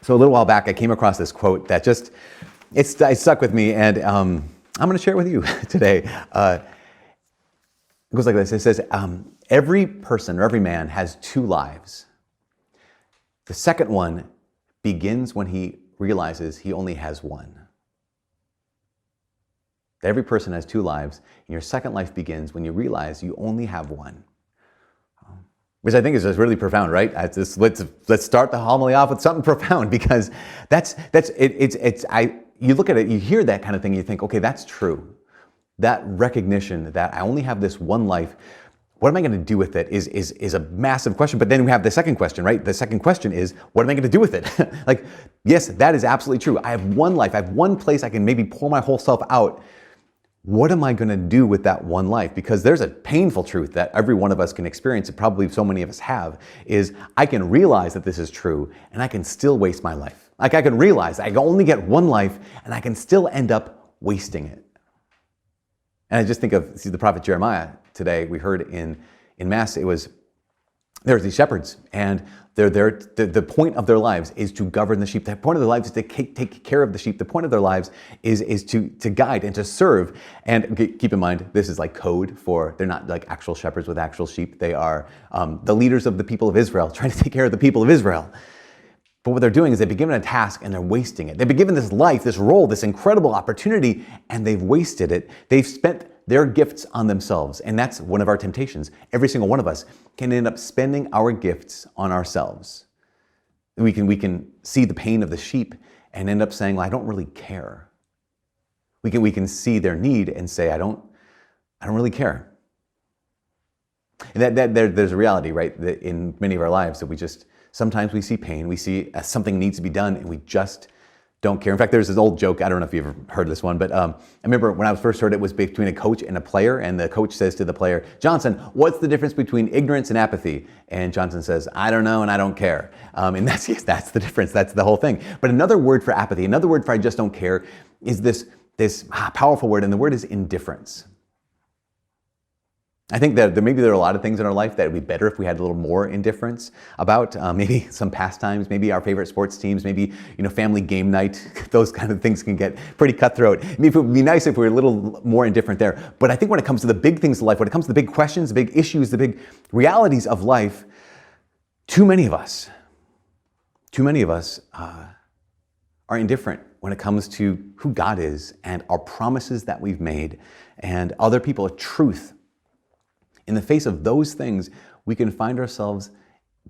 So a little while back, I came across this quote that it stuck with me, and I'm going to share it with you today. It goes like this. It says, every person or every man has two lives. The second one begins when he realizes he only has one. Every person has two lives, and your second life begins when you realize you only have one. Which I think is just really profound, right? Let's start the homily off with something profound, because you look at it, you hear that kind of thing, you think, okay, that's true. That recognition that I only have this one life, what am I going to do with it is a massive question. But then we have the second question, right? The second question is, what am I going to do with it? Like, yes, that is absolutely true. I have one life. I have one place I can maybe pour my whole self out. What am I going to do with that one life? Because there's a painful truth that every one of us can experience, and probably so many of us have, is I can realize that this is true, and I can still waste my life. Like, I can realize I only get one life, and I can still end up wasting it. And I just think of the prophet Jeremiah today. We heard in Mass, there's these shepherds, and the point of their lives is to govern the sheep. The point of their lives is to take care of the sheep. The point of their lives is to guide and to serve. And keep in mind, this is like code for, they're not like actual shepherds with actual sheep. They are the leaders of the people of Israel, trying to take care of the people of Israel. But what they're doing is they've been given a task and they're wasting it. They've been given this life, this role, this incredible opportunity, and they've wasted it. They've spent their gifts on themselves. And that's one of our temptations. Every single one of us can end up spending our gifts on ourselves. We can see the pain of the sheep and end up saying, well, I don't really care. We can see their need and say, I don't really care. And there's a reality, right, that in many of our lives that sometimes we see pain, we see something needs to be done, and we just don't care. In fact, there's this old joke, I don't know if you've ever heard this one, but I remember when I first heard it was between a coach and a player, and the coach says to the player, Johnson, what's the difference between ignorance and apathy? And Johnson says, I don't know and I don't care. And that's the difference, that's the whole thing. But another word for apathy, another word for I just don't care, is this powerful word, and the word is indifference. I think that maybe there are a lot of things in our life that would be better if we had a little more indifference about. Maybe some pastimes, maybe our favorite sports teams, maybe family game night. Those kind of things can get pretty cutthroat. Maybe it would be nice if we were a little more indifferent there. But I think when it comes to the big things of life, when it comes to the big questions, the big issues, the big realities of life, too many of us are indifferent when it comes to who God is and our promises that we've made and other people, truth. In the face of those things, we can find ourselves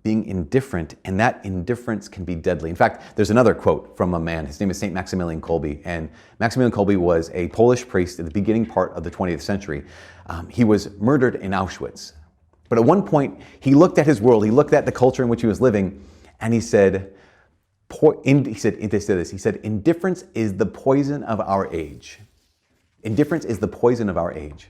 being indifferent, and that indifference can be deadly. In fact, there's another quote from a man. His name is St. Maximilian Kolbe, and Maximilian Kolbe was a Polish priest at the beginning part of the 20th century. He was murdered in Auschwitz. But at one point, he looked at his world, he looked at the culture in which he was living, and he said, indifference is the poison of our age. Indifference is the poison of our age.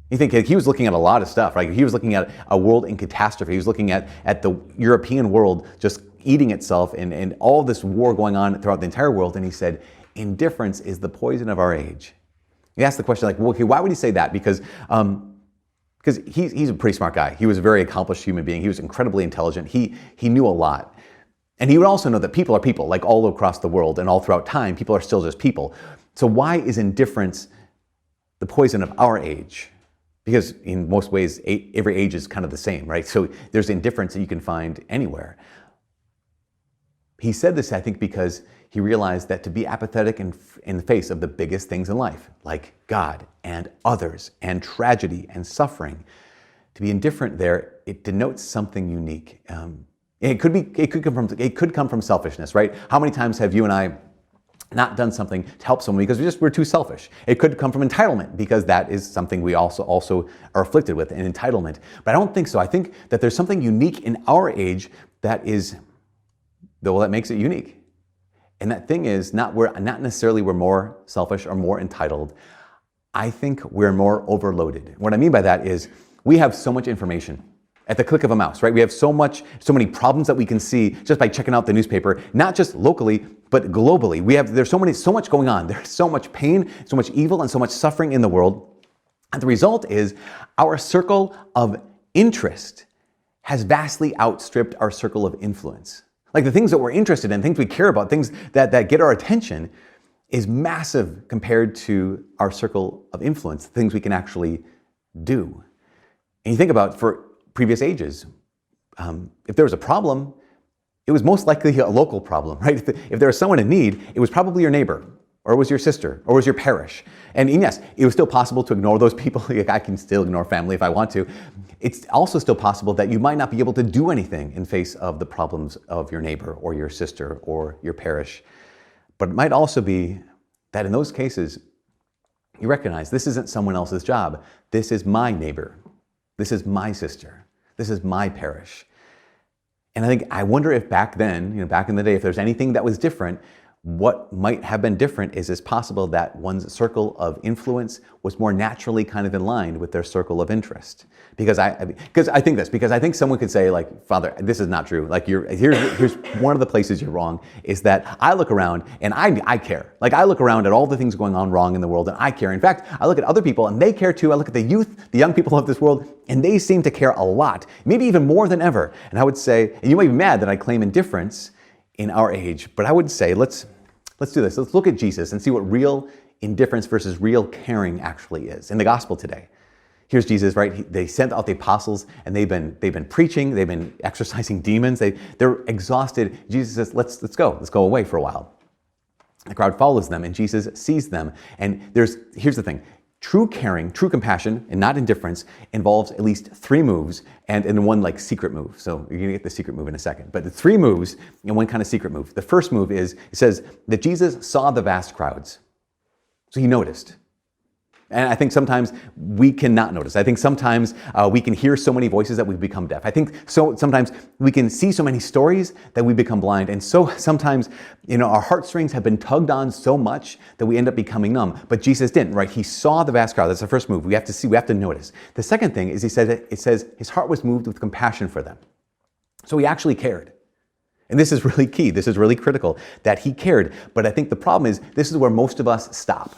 You think he was looking at a lot of stuff, right? He was looking at a world in catastrophe. He was looking at the European world just eating itself and all this war going on throughout the entire world. And he said, indifference is the poison of our age. He asked the question like, well, okay, why would he say that? Because he's a pretty smart guy. He was a very accomplished human being. He was incredibly intelligent. He knew a lot. And he would also know that people are people, like all across the world and all throughout time, people are still just people. So why is indifference the poison of our age? Because in most ways, every age is kind of the same, right? So there's indifference that you can find anywhere. He said this, I think, because he realized that to be apathetic in the face of the biggest things in life, like God and others and tragedy and suffering, to be indifferent there, it denotes something unique. It could come from selfishness, right? How many times have you and I not done something to help someone because we're too selfish? It could come from entitlement, because that is something we also are afflicted with, an entitlement. But I don't think so. I think that there's something unique in our age that makes it unique. And that thing is not necessarily we're more selfish or more entitled. I think we're more overloaded. What I mean by that is we have so much information at the click of a mouse, right? We have so many problems that we can see just by checking out the newspaper, not just locally, but globally. There's so much going on. There's so much pain, so much evil, and so much suffering in the world. And the result is our circle of interest has vastly outstripped our circle of influence. Like the things that we're interested in, things we care about, things that get our attention is massive compared to our circle of influence, things we can actually do. And you think about for previous ages, if there was a problem, it was most likely a local problem, right? If there was someone in need, it was probably your neighbor, or it was your sister, or it was your parish. And yes, it was still possible to ignore those people. I can still ignore family if I want to. It's also still possible that you might not be able to do anything in face of the problems of your neighbor, or your sister, or your parish. But it might also be that in those cases, you recognize this isn't someone else's job. This is my neighbor. This is my sister. This is my parish. And I wonder if back then, back in the day, if there's anything that was different, what might have been different is it's possible that one's circle of influence was more naturally kind of in line with their circle of interest. Because I think someone could say, like, Father, this is not true. Like, here's one of the places you're wrong, is that I look around and I care. Like, I look around at all the things going on wrong in the world and I care. In fact, I look at other people and they care too. I look at the youth, the young people of this world, and they seem to care a lot, maybe even more than ever. And I would say, and you might be mad that I claim indifference in our age, but I would say, let's do this. Let's look at Jesus and see what real indifference versus real caring actually is in the gospel today. Here's Jesus, right? They sent out the apostles and they've been preaching, they've been exorcising demons, they're exhausted. Jesus says, let's go away for a while. The crowd follows them and Jesus sees them. And here's the thing. True caring, true compassion, and not indifference involves at least 3 moves and one like secret move. So you're gonna get the secret move in a second. But the 3 moves and one kind of secret move. The first move is, it says that Jesus saw the vast crowds. So he noticed. And I think sometimes we cannot notice. I think sometimes we can hear so many voices that we become deaf. I think sometimes we can see so many stories that we become blind. And so sometimes, our heartstrings have been tugged on so much that we end up becoming numb. But Jesus didn't, right? He saw the vast crowd. That's the first move. We have to see, we have to notice. The second thing is it says his heart was moved with compassion for them. So he actually cared. And this is really key. This is really critical that he cared. But I think the problem is this is where most of us stop.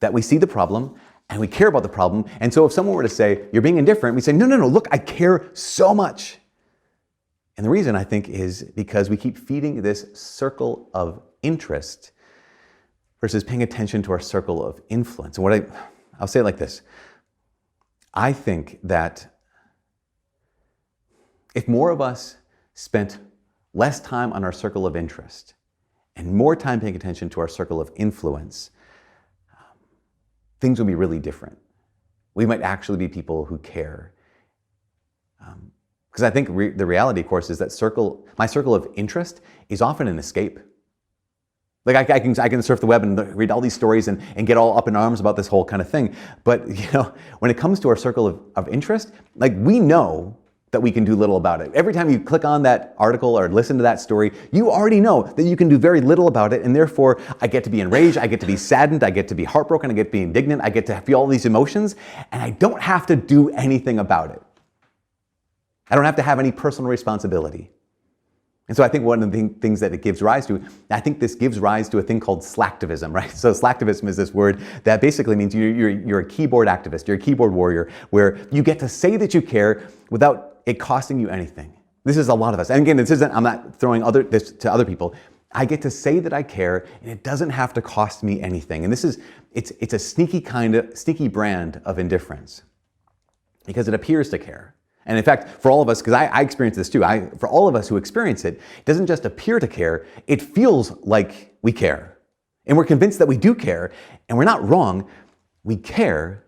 That we see the problem and we care about the problem. And so if someone were to say, you're being indifferent, we say, no, look, I care so much. And the reason I think is because we keep feeding this circle of interest versus paying attention to our circle of influence. And I'll say it like this. I think that if more of us spent less time on our circle of interest and more time paying attention to our circle of influence, things will be really different. We might actually be people who care. Because I think the reality, of course, is that my circle of interest is often an escape. Like I can surf the web and read all these stories and get all up in arms about this whole kind of thing. But when it comes to our circle of interest, like we know that we can do little about it. Every time you click on that article or listen to that story, you already know that you can do very little about it, and therefore I get to be enraged, I get to be saddened, I get to be heartbroken, I get to be indignant, I get to feel all these emotions, and I don't have to do anything about it. I don't have to have any personal responsibility. And so I think one of the things that it gives rise to, I think this gives rise to a thing called slacktivism, right? So slacktivism is this word that basically means you're a keyboard activist, you're a keyboard warrior, where you get to say that you care without it costing you anything. This is a lot of us. And again, I'm not throwing this to other people. I get to say that I care and it doesn't have to cost me anything. And it's a sneaky brand of indifference because it appears to care. And in fact, for all of us, because I experience this too, for all of us who experience it, it doesn't just appear to care, it feels like we care. And we're convinced that we do care, and we're not wrong. We care,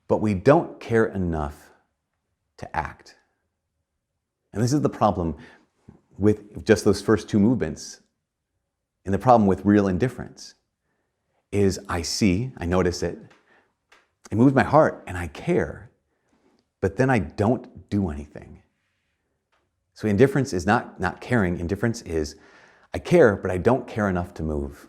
but we don't care enough to act. And this is the problem with just those first 2 movements. And the problem with real indifference is I notice it, it moves my heart, and I care, but then I don't do anything. So indifference is not caring. Indifference is I care, but I don't care enough to move.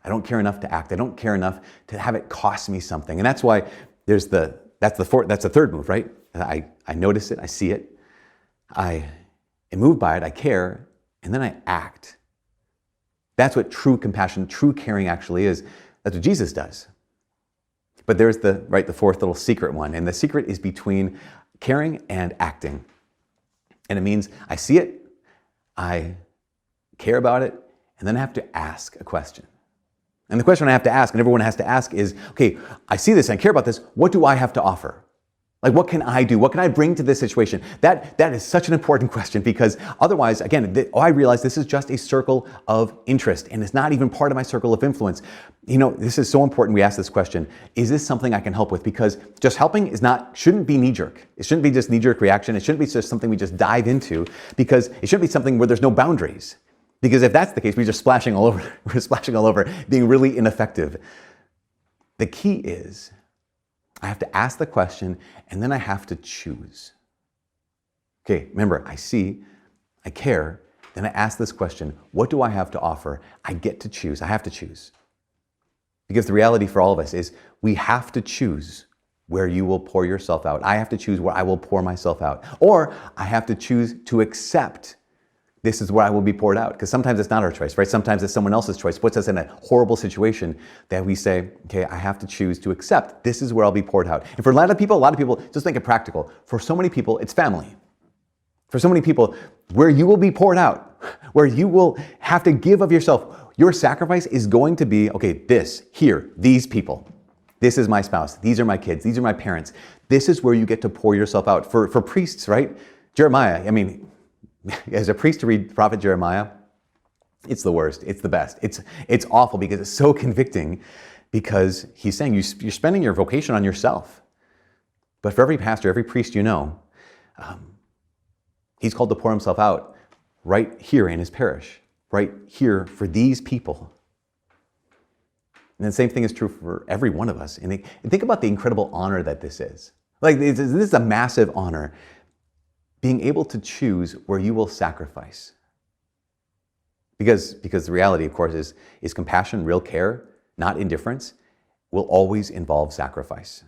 I don't care enough to act. I don't care enough to have it cost me something. And that's why that's the third move, right? I notice it, I see it, I am moved by it, I care, and then I act. That's what true compassion, true caring actually is. That's what Jesus does. But there's the fourth little secret one, and the secret is between caring and acting. And it means I see it, I care about it, and then I have to ask a question. And the question I have to ask, and everyone has to ask, is, okay, I see this, and I care about this, what do I have to offer? Like, what can I do? What can I bring to this situation? That is such an important question, because otherwise, again, I realize this is just a circle of interest, and it's not even part of my circle of influence. This is so important we ask this question. Is this something I can help with? Because just helping shouldn't be knee-jerk. It shouldn't be just knee-jerk reaction. It shouldn't be just something we just dive into, because it shouldn't be something where there's no boundaries. Because if that's the case, we're just splashing all over. We're splashing all over, being really ineffective. The key is, I have to ask the question, and then I have to choose. Okay, remember, I see, I care, then I ask this question, what do I have to offer? I get to choose. I have to choose. Because the reality for all of us is we have to choose where you will pour yourself out. I have to choose where I will pour myself out. Or I have to choose to accept this is where I will be poured out. Because sometimes it's not our choice, right? Sometimes it's someone else's choice. Puts us in a horrible situation that we say, okay, I have to choose to accept. This is where I'll be poured out. And for a lot of people, just make it practical. For so many people, it's family. For so many people, where you will be poured out, where you will have to give of yourself, your sacrifice is going to be, okay, these people. This is my spouse. These are my kids. These are my parents. This is where you get to pour yourself out. For priests, right? Jeremiah, as a priest to read prophet Jeremiah, it's the worst. It's the best. It's awful because it's so convicting, because he's saying you're spending your vocation on yourself. But for every pastor, every priest he's called to pour himself out right here in his parish, right here for these people. And the same thing is true for every one of us. And think about the incredible honor that this is. Like, this is a massive honor. Being able to choose where you will sacrifice. Because the reality, of course, is compassion, real care, not indifference, will always involve sacrifice.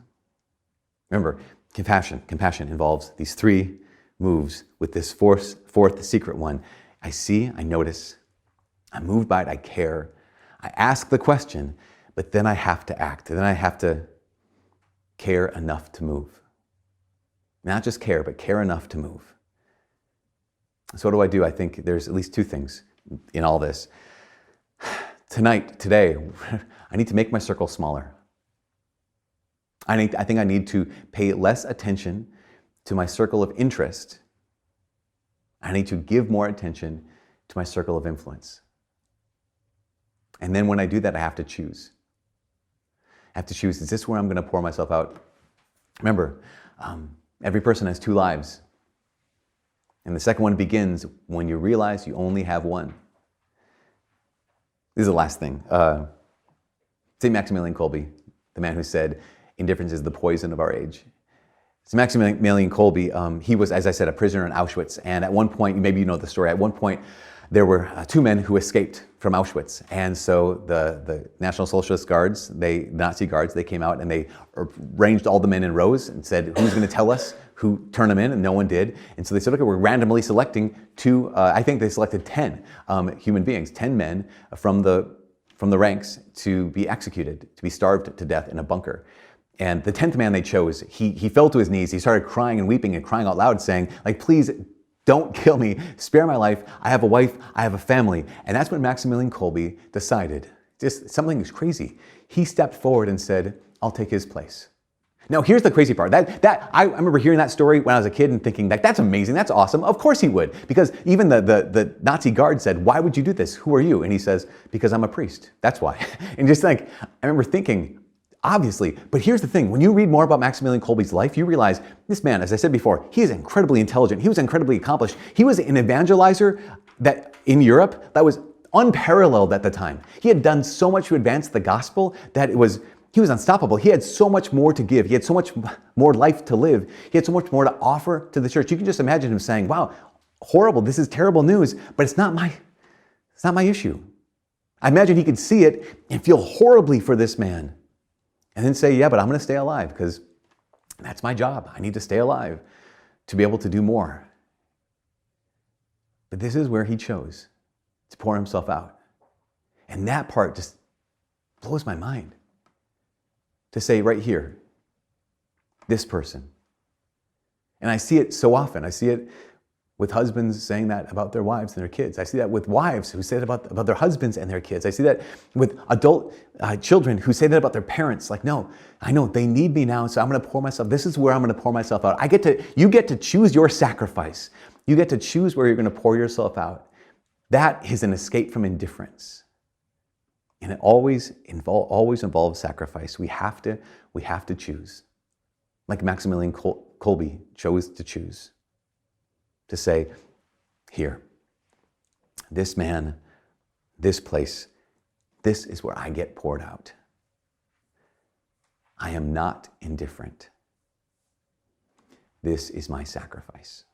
Remember, compassion involves these three moves, with this fourth secret one. I see, I notice, I'm moved by it, I care. I ask the question, but then I have to act. And then I have to care enough to move. Not just care, but care enough to move. So what do I do? I think there's at least two things in all this. Today, I need to make my circle smaller. I think I need to pay less attention to my circle of interest. I need to give more attention to my circle of influence. And then when I do that, I have to choose. I have to choose, is this where I'm going to pour myself out? Remember, every person has two lives. And the second one begins when you realize you only have one. This is the last thing. St. Maximilian Kolbe, the man who said, indifference is the poison of our age. St. Maximilian Kolbe, he was, as I said, a prisoner in Auschwitz. And at one point, maybe you know the story, at one point there were two men who escaped from Auschwitz. And so the National Socialist guards, Nazi guards, they came out and they arranged all the men in rows and said, who's going to tell us who turned them in? And no one did. And so they said, okay, we're randomly selecting I think they selected 10 human beings, 10 men from the ranks to be executed, to be starved to death in a bunker. And the 10th man they chose, he fell to his knees. He started crying and weeping and crying out loud, saying, like, please don't kill me. Spare my life. I have a wife. I have a family. And that's when Maximilian Kolbe decided, just something is crazy. He stepped forward and said, I'll take his place. Now, here's the crazy part. I remember hearing that story when I was a kid and thinking, like, that's amazing. That's awesome. Of course he would. Because even the Nazi guard said, why would you do this? Who are you? And he says, because I'm a priest. That's why. And just like, I remember thinking, obviously, but here's the thing. When you read more about Maximilian Kolbe's life, you realize this man, as I said before, he is incredibly intelligent. He was incredibly accomplished. He was an evangelizer that in Europe that was unparalleled at the time. He had done so much to advance the gospel that he was unstoppable. He had so much more to give. He had so much more life to live. He had so much more to offer to the church. You can just imagine him saying, wow, horrible. This is terrible news, but it's not my issue. I imagine he could see it and feel horribly for this man. And then say, yeah, but I'm going to stay alive because that's my job. I need to stay alive to be able to do more. But this is where he chose to pour himself out. And that part just blows my mind. To say right here, this person. And I see it so often. I see it with husbands saying that about their wives and their kids. I see that with wives who say that about their husbands and their kids. I see that with adult children who say that about their parents. Like, no, I know they need me now, so I'm going to pour myself. This is where I'm going to pour myself out. You get to choose your sacrifice. You get to choose where you're going to pour yourself out. That is an escape from indifference. And it always involves sacrifice. We have to choose. Like Maximilian Kolbe chose to choose. To say, here, this man, this place, this is where I get poured out. I am not indifferent. This is my sacrifice.